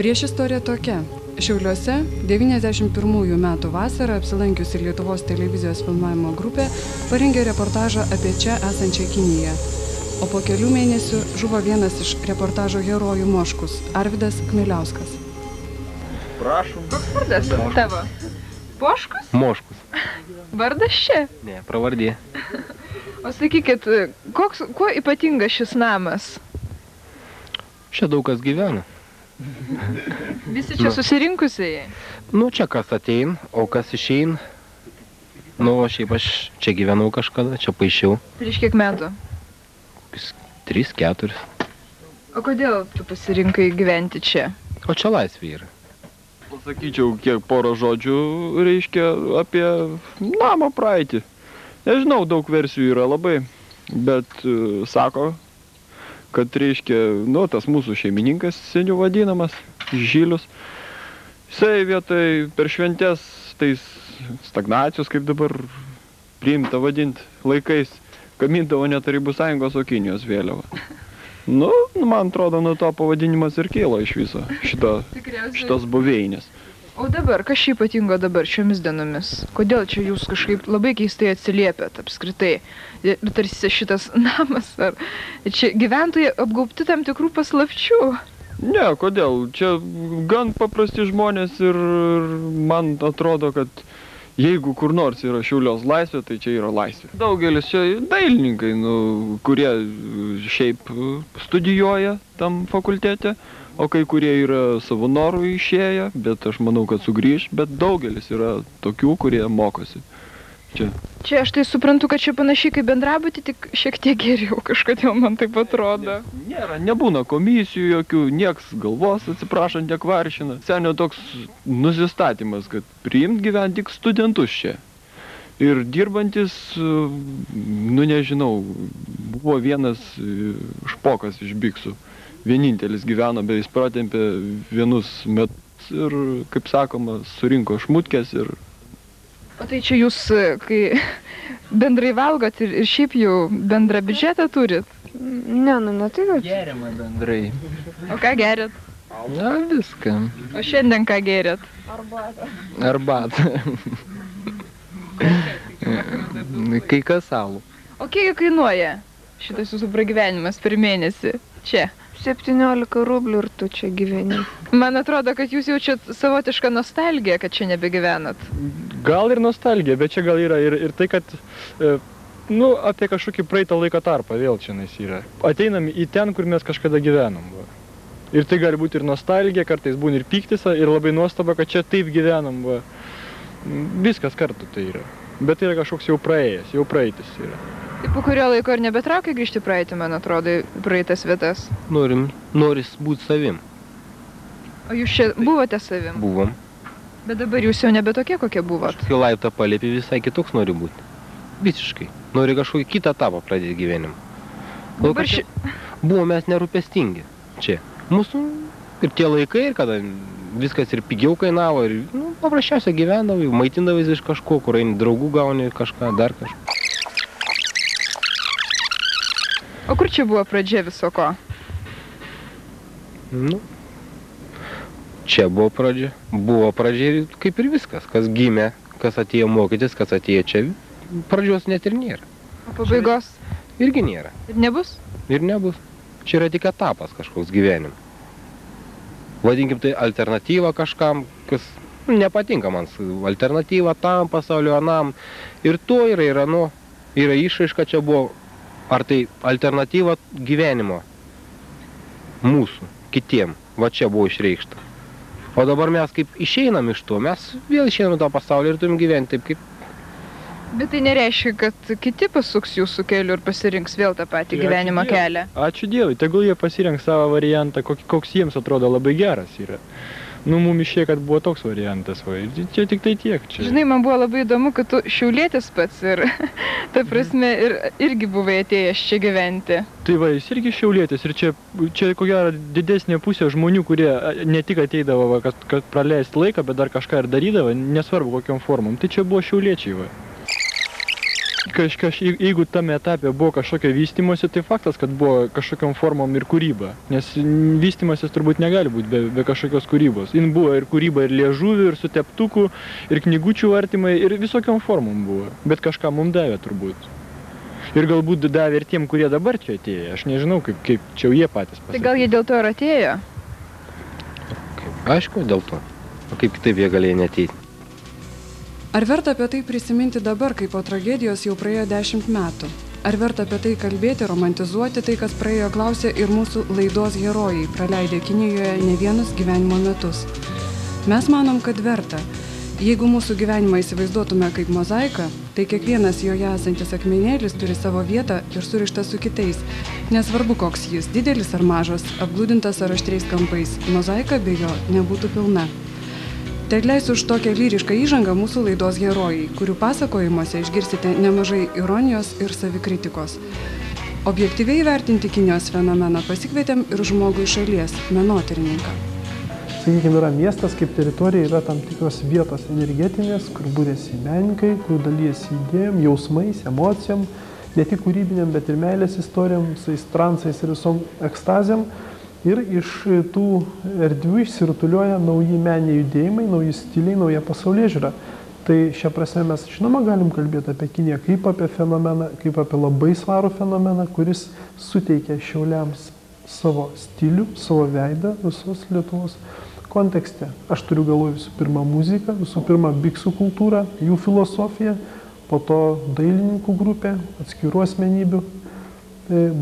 Priešistorija tokia. Šiauliuose 91 metų vasarą apsilankiusi Lietuvos televizijos filmavimo grupė parengė reportažą apie čia esančią Kiniją. O po kelių mėnesių žuvo vienas iš reportažo herojų Moškus, Arvydas Kmieliauskas. Prašom. Koks vardas tavo? Poškus? Moškus. Vardas čia? Ne, pravardė. O sakykit, kuo ypatingas šis namas? Čia daug kas gyvena. Visi čia susirinkusieji? Nu, čia kas atein, o kas išein. Nu, šiaip aš čia gyvenau kažkada, čia paišiau. Prieš kiek metų? 3-4. O kodėl tu pasirinkai gyventi čia? O čia laisvė yra. Pasakyčiau, kiek porą žodžių reiškia apie namo praeitį. Nežinau, daug versijų yra labai, bet sako, kad reiškia, nu, tas mūsų šeimininkas seniau vadinamas, Žilius. Jisai vietoj per šventės tais stagnacijos, kaip dabar priimta vadinti laikais, gamindavo ne Tarybų Sąjungos, o Kinijos vėliavą. Nu, man atrodo, nuo to pavadinimas ir kilo iš viso šitos buveinės. O dabar, kas čia ypatingo dabar šiomis dienomis? Kodėl čia jūs kažkaip labai keistai atsiliepėt apskritai? Tarsi šitas namas, ar čia gyventojai apgaubti tam tikrų paslapčių? Ne, kodėl? Čia gan paprasti žmonės ir man atrodo, kad jeigu kur nors yra Šiaulios laisvė, tai čia yra laisvė. Daugelis čia dailininkai, kurie šiaip studijuoja tam fakultete, o kai kurie yra savo norų išėję, bet aš manau, kad sugrįš, bet daugelis yra tokių, kurie mokosi čia. Čia aš tai suprantu, kad čia panašiai kaip bendrabutį, tik šiek tiek geriau, kažkodėl man taip atrodo. Nebūna komisijų jokių, nieks galvos, atsiprašant, nekvaršina. Senio toks nusistatymas, kad priimt gyventi tik studentus čia. Ir dirbantis, nu nežinau, buvo vienas špokas iš Biksų. Vienintelis gyveno, bet jis pratempė vienus metus ir, kaip sakoma, surinko šmutkės ir... O tai čia jūs, kai bendrai valgot ir šiaip jau bendrą biudžetą turit? Ne, ne tai kad... Geriama bendrai. O ką gerit? Na, viską. O šiandien ką gerit? Arbatą. Kai kas alų. O kiek kainuoja šitas jūsų pragyvenimas per mėnesį čia? 17 rublių ir tu čia gyveni. Man atrodo, kad jūs jaučiat savotišką nostalgiją, kad čia nebegyvenat. Gal ir nostalgija, bet čia gal yra ir tai, kad, nu, apie kažkokį praeitą laiko tarpą vėl čia yra. Ateinam į ten, kur mes kažkada gyvenom. Va. Ir tai gali būti ir nostalgija, kartais būna ir pyktis, ir labai nuostaba, kad čia taip gyvenam. Va. Viskas kartu tai yra. Bet tai yra kažkoks jau praėjęs, jau praeitis yra. Tai po kurio laiko ir nebetraukia grįžti praeitį, man atrodo, praeitas vietas? Noris būti savim. O jūs čia buvote savim? Buvom. Bet dabar jūs jau nebe tokie, kokie buvot? Kai laiptą palėpi, visai kitoks nori būti. Visiškai. Nori kažkokį kitą etapą pradėti gyvenimą. Dabar Buvo mes nerūpestingi čia. Mūsų ir tie laikai, ir kada viskas ir pigiau kainavo, ir paprasčiausiai gyvendavai, maitindavais iš kažko, kur eini draugų gauni kažką, dar kažką. O kur čia buvo pradžia viso ko? Nu, čia buvo pradžia. Buvo pradžia kaip ir viskas. Kas gimė, kas atėjo mokytis, kas atėjo čia. Pradžios net ir nėra. O pabaigos? Irgi nėra. Ir nebus? Ir nebus. Čia yra tik etapas kažkoks gyvenimo. Vadinkim tai alternatyva kažkam, kas nepatinka man. Alternatyva tam, pasaulio anam. Ir to yra, ir ano. Yra išraiška čia buvo. Ar tai alternatyva gyvenimo mūsų, kitiem, va čia buvo išreikšta. O dabar mes kaip išeinam iš to, mes vėl išeinam tą pasaulį ir turim gyventi taip kaip... Bet tai nereiškia, kad kiti pasuks jūsų keliu ir pasirinks vėl tą patį gyvenimo kelią. Ačiū Dievui, tegul jie pasirinks savo variantą, koks jiems atrodo labai geras yra. Nu, mum išėjo, kad buvo toks variantas, va. Čia tik tai tiek. Čia. Žinai, man buvo labai įdomu, kad tu šiaulietis pats ir, ta prasme, irgi buvai atėjęs čia gyventi. Tai va, jis irgi šiaulietis ir čia ko gero didesnė pusė žmonių, kurie ne tik ateidavo, va, kad praleisti laiką, bet dar kažką ir darydavo, nesvarbu kokiom formom. Tai čia buvo šiauliečiai, va. Jeigu tame etape buvo kažkokio vystymosi, tai faktas, kad buvo kažkokiom formom ir kūryba. Nes vystymasis turbūt negali būti be kažkokios kūrybos. Jin buvo ir kūryba, ir liežuvių, ir su teptuku, ir knygučių vartymai, ir visokiom formom buvo. Bet kažką mums davė turbūt. Ir galbūt davė ir tiem, kurie dabar čia atėjo. Aš nežinau, kaip čia jie patys pasakė. Tai gal jie dėl to ir atėjo? Aišku, dėl to. O kaip kitaip jie galėjo neateiti? Ar verta apie tai prisiminti dabar, kai po tragedijos jau praėjo 10 metų? Ar verta apie tai kalbėti, romantizuoti tai, kas praėjo, klausė ir mūsų laidos herojai, praleidę Kinijoje ne vienus gyvenimo metus? Mes manom, kad verta. Jeigu mūsų gyvenimą įsivaizduotume kaip mozaiką, tai kiekvienas joje esantis akmenėlis turi savo vietą ir surištas su kitais. Nesvarbu, koks jis, didelis ar mažas, apglūdintas ar aštriais kampais, mozaika be jo nebūtų pilna. Tai atleisiu už tokią lyrišką įžangą mūsų laidos herojai, kurių pasakojimuose išgirsite nemažai ironijos ir savikritikos. Objektyviai vertinti Kinijos fenomeną pasikvietėm ir žmogų iš šalies, menotyrininką. Sakykime, yra miestas kaip teritorija, yra tam tikros vietos energetinės, kur būrėsi menininkai, kur dalyjasi idėjom, jausmais, emocijom, ne tik kūrybiniam, bet ir meilės istorijom, visais transais ir visom ekstazėm. Ir iš tų erdvių išsirutulioja nauji meniniai judėjimai, nauji stiliai, nauja pasaulėžiūra. Tai šią prasme mes žinoma galim kalbėti apie Kiniją kaip apie fenomeną, kaip apie labai svarų fenomeną, kuris suteikia Šiauliams savo stilių, savo veidą visos Lietuvos kontekste. Aš turiu galvoje visų pirma muziką, visų pirma biksų kultūrą, jų filosofiją, po to dailininkų grupė, atskirų asmenybių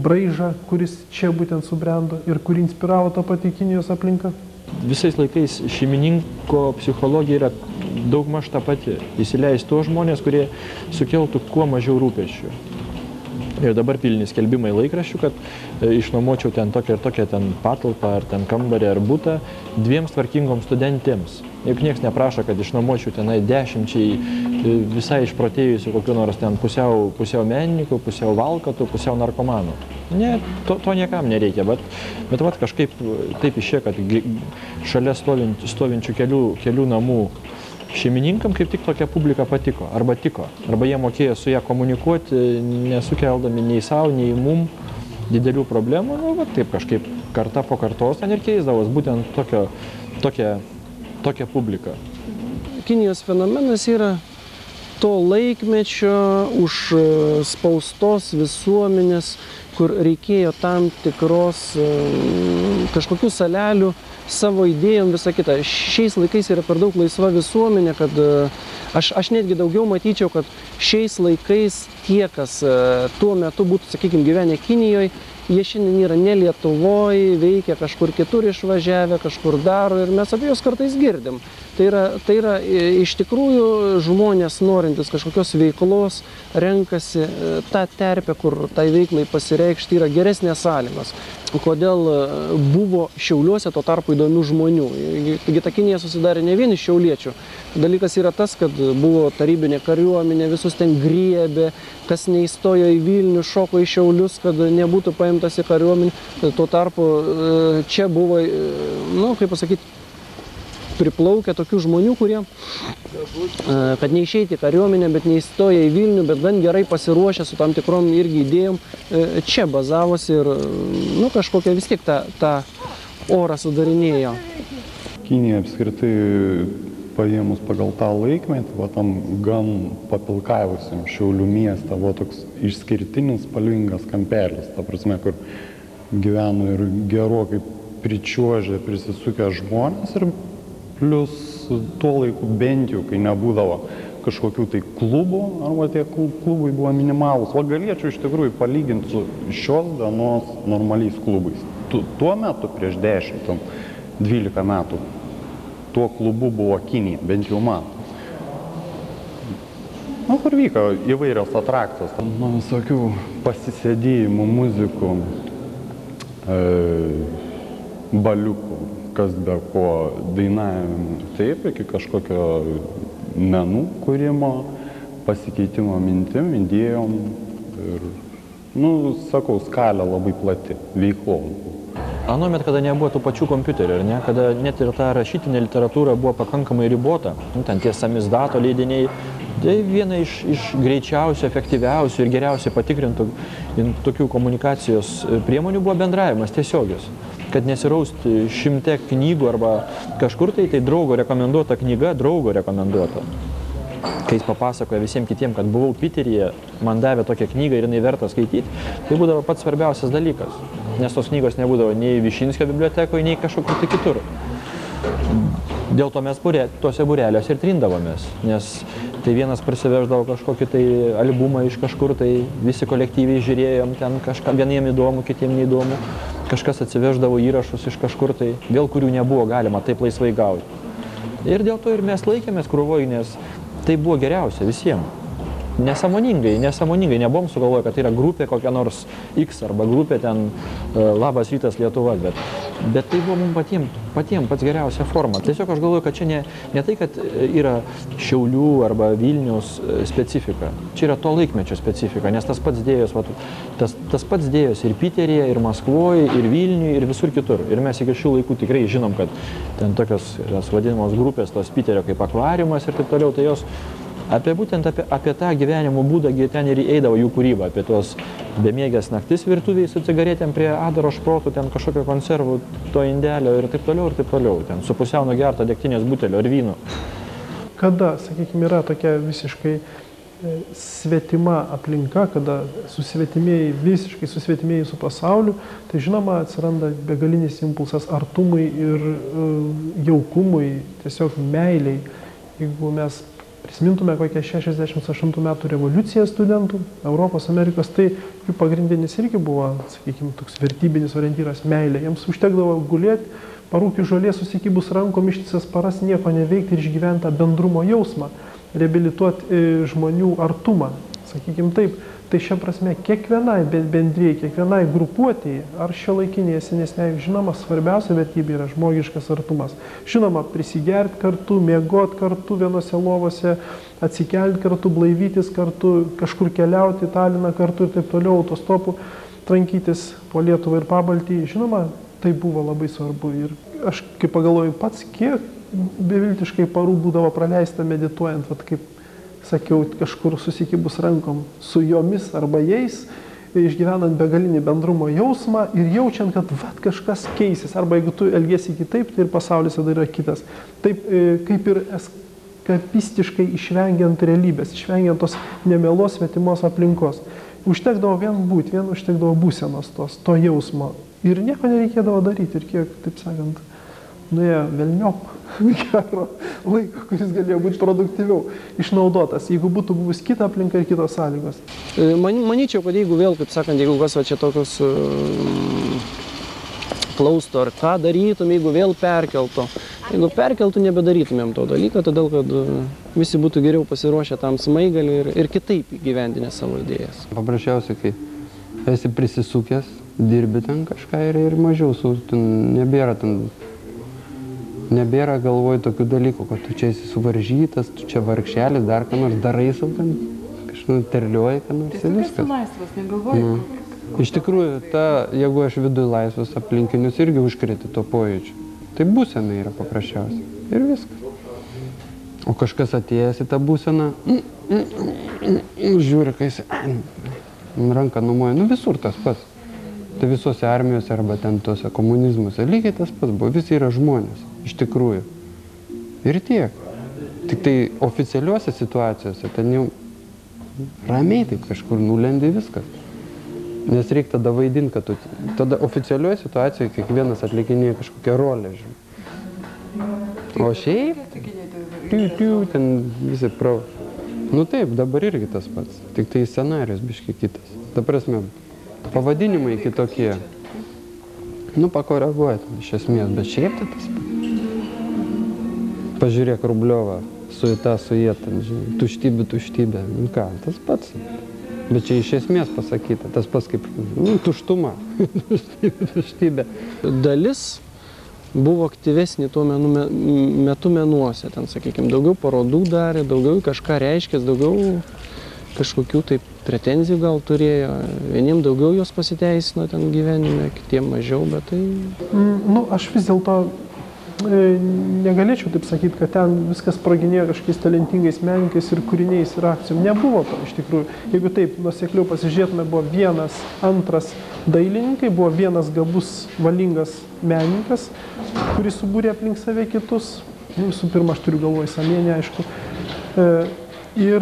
braižą, kuris čia būtent subrendo ir kurį inspiravo tą patį Kinijos aplinką. Visais laikais šeimininko psichologija yra daugmaž ta pati. Įsileis tuos žmonės, kurie sukeltų kuo mažiau rūpesčių. Ir dabar pilni skelbimai laikraščių, kad išnuomočiau ten tokią ir tokią ten patalpą, ar ten kambarį, ar butą 2 tvarkingoms studentėms. Juk nieks neprašo, kad išnuomočiau tenai 10 visai išprotėjusių kokių nors ten pusiau menininkų, pusiau valkatų, pusiau narkomanų. Ne, to niekam nereikia, bet vat kažkaip taip išėjo, kad šalia stovinčių kelių namų šeimininkam kaip tik tokia publika patiko, arba jie mokėjo su ją komunikuoti, nesukeldami nei savo, nei mum didelių problemų, nu, va, taip kažkaip karta po kartos ten ir keisdavos būtent tokia publika. Kinijos fenomenas yra to laikmečio užspaustos visuomenės, kur reikėjo tam tikros kažkokių salelių savo idėjom, visą kitą. Šiais laikais yra per daug laisva visuomenė, kad aš netgi daugiau matyčiau, kad šiais laikais tie, kas tuo metu būtų, sakykime, gyvenę Kinijoje, jie šiandien yra ne Lietuvoje, veikia kažkur kitur išvažiavę, kažkur daro ir mes apie juos kartais girdim. Tai yra iš tikrųjų žmonės norintis kažkokios veiklos, renkasi tą terpę, kur tai veiklai pasireikšti, yra geresnės sąlygos. Kodėl buvo Šiauliuose tuo tarpu įdomių žmonių. Taigi ta Kinija susidarė ne vien iš šiauliečių. Dalykas yra tas, kad buvo tarybinė kariuomenė, visus ten griebė, kas neįstojo į Vilnių, šoko į Šiaulius, kad nebūtų paimtas į kariuomenę. Tuo tarpu čia buvo, nu, kaip pasakyti, priplaukia tokių žmonių, kurie, kad neišeiti į kariuomenę, bet neįstoja į Vilnių, bet gan gerai pasiruošę su tam tikrom irgi idėjom, čia bazavosi ir, nu, kažkokią vis tiek tą orą sudarinėjo. Kinija apskritai paėmus pagal tą laikmetį, va tam gan papilkavusiam Šiaulių miestą, va toks išskirtinis spalvingas kampelis, ta prasme, kur gyveno ir gerokai pričiuožę, prisisukę žmonės ir plius tuo laiku bent jau, kai nebūdavo kažkokių tai klubų, arba tie klubai buvo minimalūs. O galėčiau iš tikrųjų palyginti su šios dienos normaliais klubais. Tuo metu, prieš 10-12 metų, tuo klubu buvo Kinija, bent jau man. Nu, kur vyko įvairios atrakcijos, nuo visokių pasisėdėjimų, muzikų, baliukų, kas be ko dainavimo, taip, iki kažkokio menų kūrimo, pasikeitimo mintim, idėjom ir, nu, sakau, skalė labai plati, veiklom. Anuomet, kada nebuvo tų pačių kompiuterių, ar ne, kada net ir ta rašytinė literatūra buvo pakankamai ribota, nu, ten tie samizdato leidiniai, Tai viena iš greičiausių, efektyviausių ir geriausiai patikrintų tokių komunikacijos priemonių buvo bendravimas tiesiogis. Kad nesirausti 100 knygų arba kažkur tai draugo rekomenduota knyga, draugo rekomenduota. Kai jis papasakoja visiems kitiems, kad buvau Piteryje, man davė tokią knygą ir jinai verta skaityti, tai būdavo pats svarbiausias dalykas. Nes tos knygos nebūdavo nei Višinskio bibliotekoje, nei kažkur tai kitur. Dėl to mes tuose būreliuose ir trindavomės, nes tai vienas prisiveždavo kažkokį tai albumą iš kažkur, tai visi kolektyviai žiūrėjom ten kažką, vieniem įdomu, kitiem neįdomu, kažkas atsiveždavo įrašus iš kažkur, tai vėl kurių nebuvo galima taip laisvai gauti. Ir dėl to ir mes laikėmės krūvoj, nes tai buvo geriausia visiems. Nesąmoningai, nebuvom sugalvoję, kad tai yra grupė kokia nors X arba grupė ten Labas rytas Lietuva, bet tai buvo mums patiems pats geriausia forma. Tiesiog aš galvoju, kad čia ne tai, kad yra Šiaulių arba Vilniaus specifika, čia yra to laikmečio specifika, nes tas pats dėjosi ir Piteryje, ir Maskvoje, ir Vilniuje, ir visur kitur. Ir mes iki šių laikų tikrai žinom, kad ten tokios vadinamos grupės, tos Piterio kaip akvariumas ir taip toliau, tai jos būtent apie tą gyvenimo būdą ten ir eidavo jų kūryba, apie tos bemiegės naktis virtuviai su cigaretėm prie Adaro šprotų, ten kažkokio konservų, to indelio ir taip toliau, ten su pusiau nugerto degtinės butelio ir vyno. Kada, sakykime, yra tokia visiškai svetima aplinka, kada visiškai susvetimėjai su pasauliu, tai žinoma atsiranda begalinis impulsas artumui ir jaukumui, tiesiog meiliai. Jeigu mes prisimintume kokią 68 metų revoliuciją studentų Europos, Amerikos, tai jų pagrindinis irgi buvo, sakykime, toks vertybinis orientyras meilė. Jiems užtekdavo gulėti, parūkti žolės, susikibus rankom ištisas paras, nieko neveikti ir išgyventi tą bendrumo jausmą, reabilituoti žmonių artumą, sakykime taip. Tai šia prasme kiekvienai bendrijai, kiekvienai grupuotėjai, ar šiuolaikinėje senesnėje, žinoma, svarbiausia vertybė yra žmogiškas artumas. Žinoma, prisigerti kartu, miegoti kartu vienose lovose, atsikelti kartu, blaivytis kartu, kažkur keliauti į Taliną kartu ir taip toliau, autostopu, trankytis po Lietuvą ir Pabaltį. Žinoma, tai buvo labai svarbu. Ir aš, kaip pagalvoju pats, kiek beviltiškai parų būdavo praleista medituojant, kaip sakiau, kažkur susikibus rankom su jomis arba jais, išgyvenant begalinį bendrumo jausmą ir jaučiant, kad kažkas keisis. Arba jeigu tu elgiesi kitaip, tai ir pasaulis tada yra kitas. Taip kaip ir eskapistiškai išvengiant realybės, išvengiant tos nemielos svetimos aplinkos. Užtekdavo vien būti, vien užtekdavo būsenos to jausmo. Ir nieko nereikėdavo daryti. Ir kiek, taip sakant, nuėjo velniop gero laiko, kuris galėjo būti produktyviau išnaudotas, jeigu būtų buvus kita aplinka ir kitos sąlygos. Manyčiau, kad jeigu vėl, kaip sakant, jeigu kas va čia tokius klaustų, ar ką darytum, jeigu vėl perkeltų. Jeigu perkeltų, nebedarytumėm to dalyko, todėl kad visi būtų geriau pasiruošę tam smaigaliui ir kitaip įgyvendinę savo idėjas. Paprasčiausiai, kai esi prisisukęs, dirbi ten kažką ir mažiau, nebėra galvoj tokių dalykų, kad tu čia esi suvaržytas, tu čia vargšelis, dar ką nors darai sau ten, kažkaip terliuoji, ką nors ir viskas. Tiesiog esi laisvas, negalvoji. Iš tikrųjų, jeigu aš viduje laisvas, aplinkinius irgi užkrėti to pojūčiu. Tai būsena yra paprasčiausiai. Ir viskas. O kažkas atėjęs į tą būseną, žiūri, kai jis ranką numoja, visur tas pats. Tai visose armijose arba ten tuose komunizmuose lygiai tas pats buvo. Visi yra žmonės, iš tikrųjų. Ir tiek. Tik tai oficialiuose situacijose ten jau ramiai taip kažkur nulendi viskas. Nes reikia tada vaidinti, kad tu... Tada oficialioje situacijoje kiekvienas atlikinėja kažkokią rolę, žinai. O šiaip... ten visi prau. Taip, dabar irgi tas pats. Tik tai scenarijus biški kitas. Ta prasme, pavadinimai kitokie. Pakoreguoti iš esmės, bet šiaip tai tas pats. Pažiūrėk Rubliovą, suita, ten, žinai, tuštybė. Ką, tas pats. Bet čia iš esmės pasakyta, tas pats kaip tuštuma, tuštybė. Dalis buvo aktyvesnė tuo metu menuose, ten, sakykime, daugiau parodų darė, daugiau kažką reiškės, daugiau kažkokių taip pretenzijų gal turėjo. Vieniem daugiau jos pasiteisino ten gyvenime, kitiem mažiau, bet tai... Aš vis dėlto negalėčiau taip sakyti, kad ten viskas sproginėjo kažkokiais talentingais menininkais ir kūriniais ir akcijom. Nebuvo to iš tikrųjų. Jeigu taip nuosekliau pasižiūrėtume, buvo vienas, antras dailininkai, buvo vienas gabus, valingas menininkas, kuris subūrė aplink save kitus. Visų pirma, aš turiu galvoje Samienį, aišku. Ir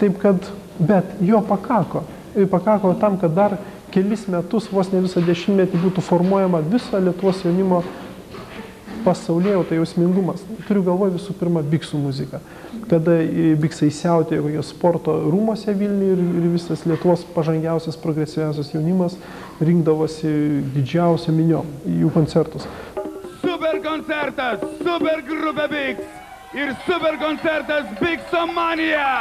taip, kad, bet jo pakako. Pakako tam, kad dar kelis metus, vos ne visą dešimtmetį būtų formuojama viso Lietuvos jaunimo pasaulėjauta, jausmingumas. Turiu galvoje visų pirma biksų muziką. Kada biksai siautėjo kokios sporto rūmose Vilniuje ir visas Lietuvos pažangiausias, progresyviausias jaunimas rinkdavosi didžiausią miniom į jų koncertus. Super koncertas, super grupė Biks ir super koncertas Biksomanija!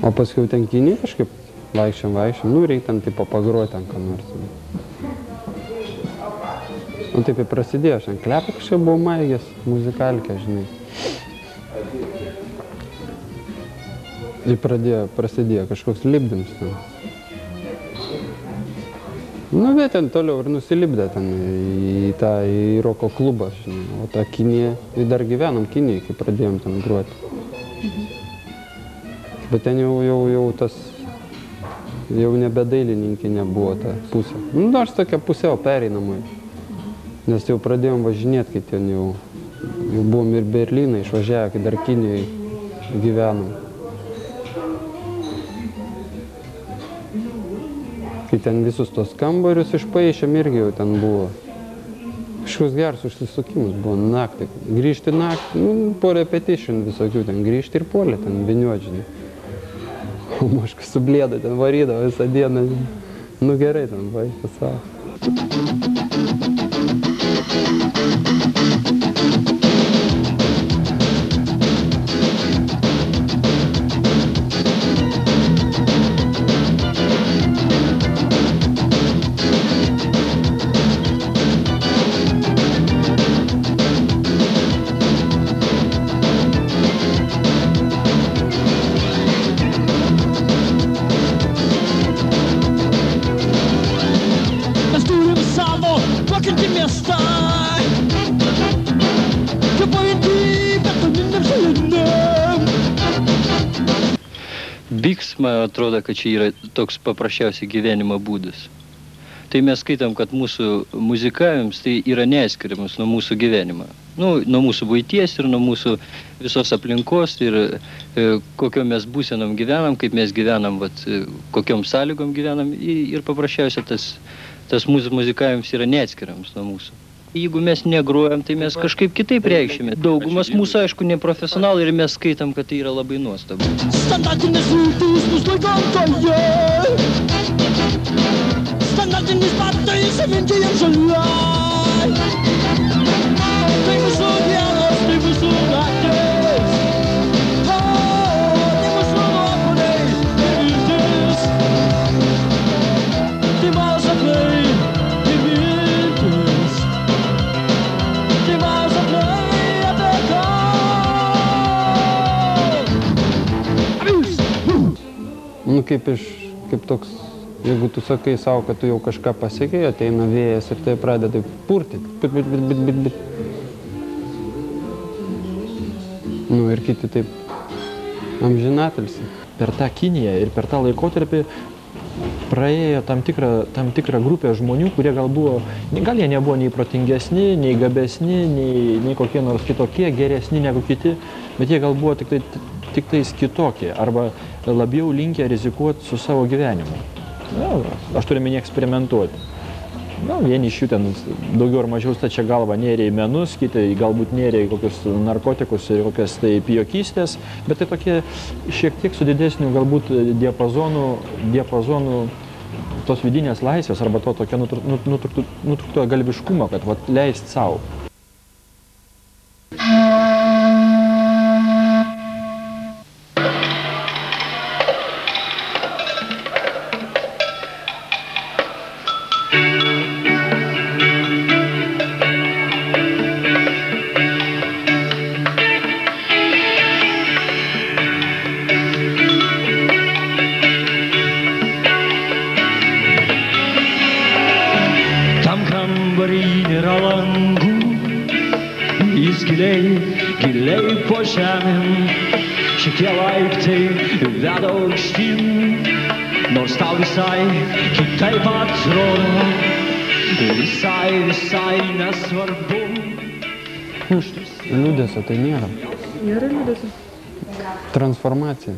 O paskui ten Kinį kažkaip vaikščiam, nu reikia ten tipo pagroti ten ką nors. Nu taip ir prasidėjo, aš ten klepė kažkaip buvau maigęs, muzikalkė, žinai. Ir prasidėjo kažkoks lipdyms ten. Nu bet ten toliau ir nusilipdė ten į roko klubą, žinai. O tą Kiniją, dar gyvenom Kinijai, kai pradėjom ten groti. Bet ten jau tas, jau nebe dailininkė nebuvo ta pusė. Nu, nors tokia pusiau pereinamai. Nes jau pradėjom važinėti, kai ten jau buvom ir Berlyną išvažiavę, kai dar Kinijai gyvenom. Kai ten visus tos kambarius išpaišėm, irgi jau ten buvo. Kažkoks geras užsisukimas buvo naktį. Grįžti naktį, nu, po repetition visokių ten grįžti ir puolė ten viniuodžinį. O Moškas sublėdo, ten varydavo visą dieną. Nu gerai ten, vaikas savo. Biks, man atrodo, kad čia yra toks paprasčiausiai gyvenimo būdas. Tai mes skaitam, kad mūsų muzikavimas tai yra neatskiriamas nuo mūsų gyvenimo. Nu, nuo mūsų buities ir nuo mūsų visos aplinkos ir kokiom mes būsenom gyvenam, kaip mes gyvenam, vat, kokiom sąlygom gyvenam ir paprasčiausiai tas mūsų muzikavimas yra neatskiriamas nuo mūsų. Jeigu mes negrojam, tai mes kažkaip kitaip reikšime. Daugumas mūsų, aišku, neprofesionalai ir mes skaitam, kad tai yra labai nuostabu. Standartinis rūtus mus laikantoje, standartinis batais savintėjam žaliai. Tai mūsų dienos, tai mūsų naktis, tai mūsų nuomonai, tai viltis, tai mano sapnai. Nu kaip toks, jeigu tu sakai savo, kad tu jau kažką pasiekei, ateina vėjas ir tai pradeda purtyti. Bit. Nu ir kiti taip amžinatilsi. Per tą Kiniją ir per tą laikotarpį praėjo tam tikrą grupę žmonių, kurie gal jie nebuvo nei protingesni, nei gabesni, nei kokie nors kitokie, geresni negu kiti, bet jie gal buvo tik tais kitokie arba labiau linkę rizikuoti su savo gyvenimu. Na, aš turiu menį eksperimentuoti. Na, vieni iš jų ten daugiau ar mažiau stačia galva nėrė į menus, kiti galbūt nėrė į kokius narkotikus ir kokias tai pijokystės, bet tai tokie šiek tiek su didesniu galbūt diapazonu tos vidinės laisvės arba to tokio nutrūkto galbiškumo, kad vat leist savo. giliai, giliai po žemėm. Šitie laiptai veda aukštyn, nors tau visai kitaip atrodo, visai nesvarbu. Liūdėsio tai nėra. Nėra liūdėsio. Transformacija.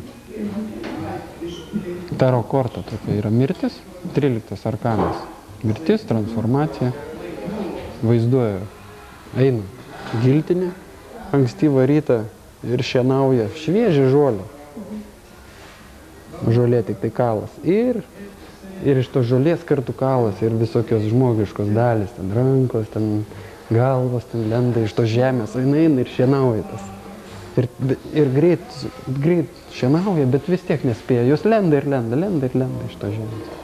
Taro korta tokia yra mirtis, 13 arkanas. Mirtis, transformacija. Vaizduoja, eina giltinė, ankstyvą rytą ir šienauja šviežią žolę. Žolė tik tai kalas. Ir iš to žolės kartu kalas ir visokios žmogiškos dalis, ten rankos, ten galvos, ten lenda iš to žemės, eina ir šienauja tas. Ir greit šienauja, bet vis tiek nespėja. Jos lenda ir lenda iš to žemės.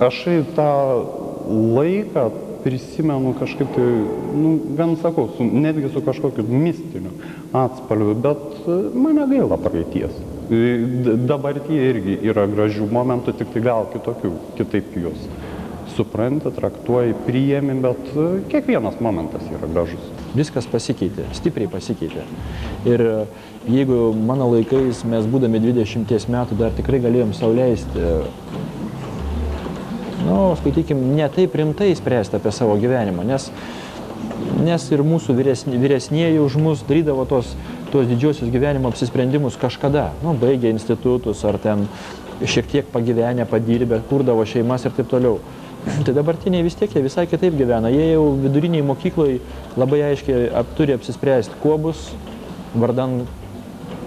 Aš tą laiką prisimenu kažkaip tai, gan sakau, netgi su kažkokiu mistiniu atspalviu, bet mane gaila praeities. Dabartyje irgi yra gražių momentų, tik tai gal kitaip juos supranti, traktuoji, priėmi, bet kiekvienas momentas yra gražus. Viskas pasikeitė, stipriai pasikeitė. Ir jeigu mano laikais mes būdami 20 metų dar tikrai galėjom sau leisti, skaitykim, ne taip rimtai spręsti apie savo gyvenimą, nes ir mūsų vyresnieji už mus darydavo tos didžiosius gyvenimo apsisprendimus kažkada, baigė institutus ar ten šiek tiek pagyvenę, padirbę, kurdavo šeimas ir taip toliau. Tai dabartiniai vis tiek jie visai kitaip gyvena. Jie jau viduriniai mokykloje labai aiškiai turi apsispręsti, kuo bus, vardan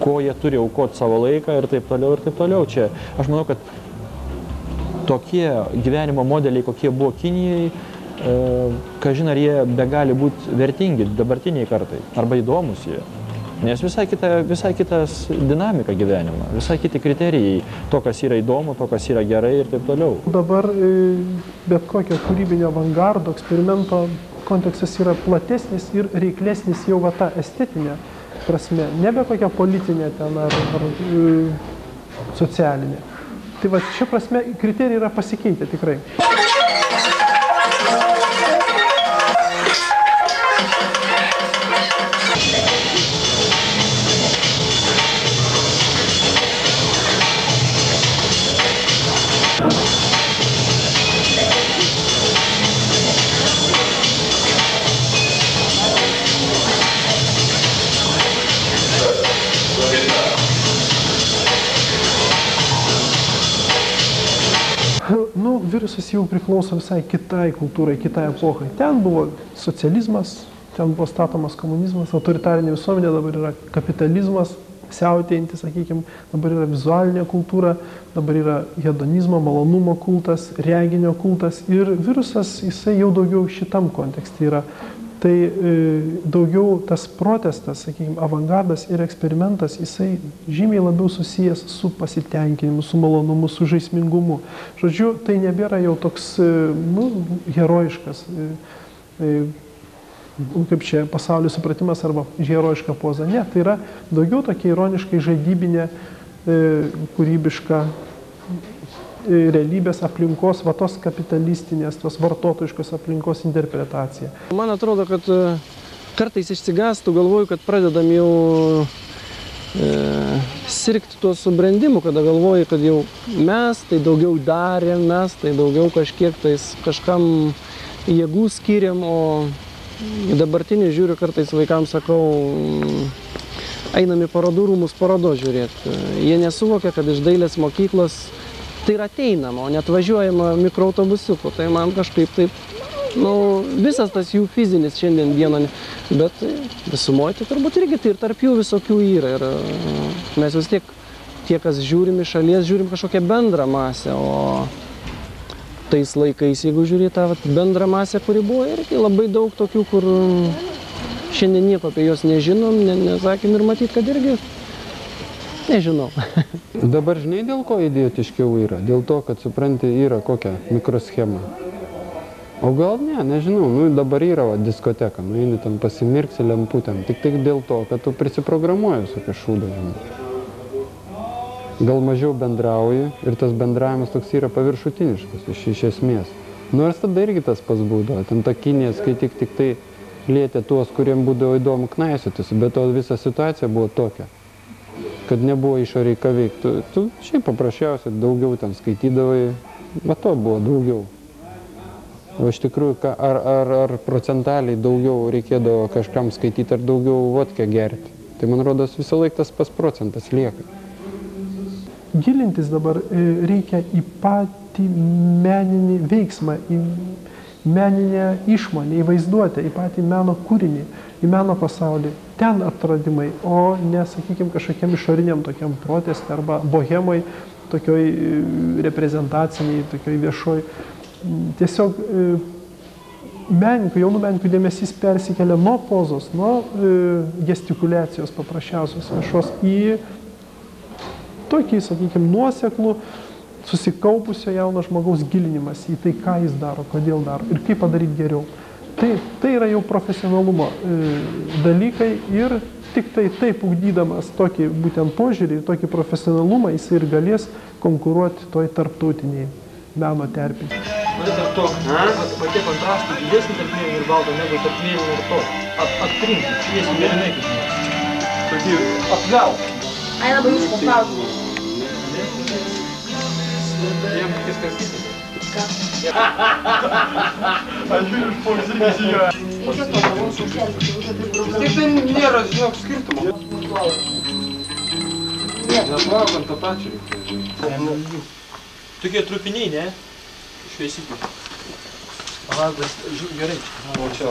ko jie turi aukoti savo laiką ir taip toliau ir taip toliau. Čia aš manau, kad tokie gyvenimo modeliai, kokie buvo Kinijai, kažin ar jie begali būti vertingi dabartiniai kartai, arba įdomus jie. Nes visai kitas dinamika gyvenimo, visai kiti kriterijai, to, kas yra įdomu, to, kas yra gerai ir taip toliau. Dabar bet kokio kūrybinio avangardo, eksperimento kontekstas yra platesnis ir reiklesnis jau ta estetinė prasme, nebe kokia politinė ten ar socialinė. Tai šia prasme kriterijai yra pasikeitę tikrai. Virusas jau priklauso visai kitai kultūrai, kitai epochai. Ten buvo socializmas, ten buvo statomas komunizmas, autoritarinė visuomenė, dabar yra kapitalizmas, siautėjantis, sakykime, dabar yra vizualinė kultūra, dabar yra hedonizmo, malonumo kultas, reginio kultas ir virusas, jisai jau daugiau šitam kontekste yra. Tai daugiau tas protestas, sakykime, avangardas ir eksperimentas, jisai žymiai labiau susijęs su pasitenkinimu, su malonumu, su žaismingumu. Žodžiu, tai nebėra jau toks, herojiškas, kaip čia pasaulio supratimas arba herojiška poza. Ne, tai yra daugiau tokia ironiškai žaidybinė, kūrybiška realybės aplinkos, tos kapitalistinės, tos vartotojiškos aplinkos interpretacija. Man atrodo, kad kartais išsigąstų, galvoju, kad pradedam jau sirgti tuo subrendimu, kada galvoju, kad jau mes tai daugiau darėm, mes tai daugiau kažkam jėgų skiriam, o dabartinį žiūriu, kartais vaikams sakau, einam į parodų rūmus parodo žiūrėti. Jie nesuvokia, kad iš dailės mokyklos tai yra ateinama, o net važiuojama mikroautobusiuku. Tai man kažkaip taip, visas tas jų fizinis šiandien dieną, bet visumoje tai turbūt irgi tai ir tarp jų visokių yra. Ir mes vis tiek, tie, kas žiūrim iš šalies, žiūrim kažkokią bendrą masę, o tais laikais, jeigu žiūri tą bendrą masę, kuri buvo, irgi labai daug tokių, kur šiandien nieko apie juos nežinom, nesakym ir matyt, kad irgi nežinau. Dabar žinai, dėl ko idiotiškiau yra? Dėl to, kad supranti, yra kokia mikroschema. O gal ne, nežinau, dabar yra diskoteka, eini ten pasimirksi lemputėm, tik dėl to, kad tu prisiprogramuoji su kažkūdą. Gal mažiau bendrauji ir tas bendravimas toks yra paviršutiniškas iš esmės. Nors tada irgi tas pats būdavo. Ten ta Kinija, kai tik tai lietė tuos, kuriem būdavo įdomu knaisiotis, bet to visa situacija buvo tokia, kad nebuvo išoriai ką veikti. Tu šiaip paprasčiausiai daugiau ten skaitydavai, bet to buvo daugiau. O iš tikrųjų, ar procentaliai daugiau reikėdavo kažkam skaityti, ar daugiau vodkę gerti. Tai man rodos visą laiką tas pas procentas lieka. Gilintis dabar reikia į patį meninį veiksmą, į meninę išmonę, į vaizduotę, į patį meno kūrinį, į meno pasaulį. Ten atradimai, o ne, sakykime, kažkokiam išoriniam tokiam proteste arba bohemai, tokioj reprezentaciniai, tokioj viešoj. Tiesiog menininkų, jaunų menininkų dėmesys persikelia nuo pozos, nuo gestikuliacijos paprasčiausios viešos į tokį, sakykime, nuoseklų, susikaupusio jauno žmogaus gilinimas į tai, ką jis daro, kodėl daro ir kaip padaryti geriau. Tai yra jau profesionalumo dalykai ir tik tai taip ugdydamas tokį būtent požiūrį, tokį profesionalumą, jis ir galės konkuruoti toj tarptautiniai meno terpėje. Tarp to, patie kontrastų didesnį tarp mėlynų ir balto negu tarp mėlynų ir to. Atrinkti, šviesi mėlynai kaip žinai. Tokį atgal. Ai labai už paklausimą. Jiem viskas kitas. Ką? Aš žiūriu iš pozicijos į ją. Taip tai nėra, žinok, skirtumo. Mes laukiam tą pačią reikia. Tokie trupiniai, ne? Šviesikai. Palauk, gerai. O čia.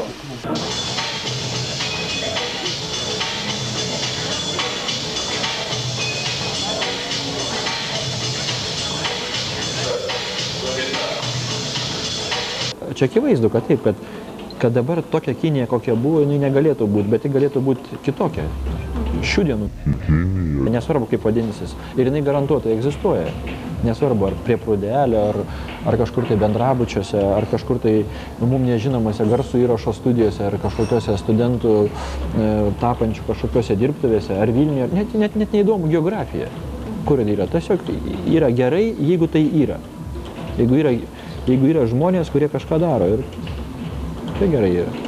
Čia akivaizdu, kad taip, kad dabar tokia Kinija, kokia buvo, jinai negalėtų būti, bet ji galėtų būti kitokia. Šių dienų. Nesvarbu, kaip vadinsis. Ir jinai garantuotai egzistuoja. Nesvarbu, ar prie prūdelio, ar kažkur tai bendrabučiuose, ar kažkur tai mums nežinomose garsų įrašo studijose, ar kažkokiuose studentų tapančių kažkokiuose dirbtuvėse, ar Vilniuje, net neįdomu geografija. Kur yra? Tiesiog yra gerai, jeigu tai yra. Jeigu yra žmonės, kurie kažką daro ir tai gerai yra.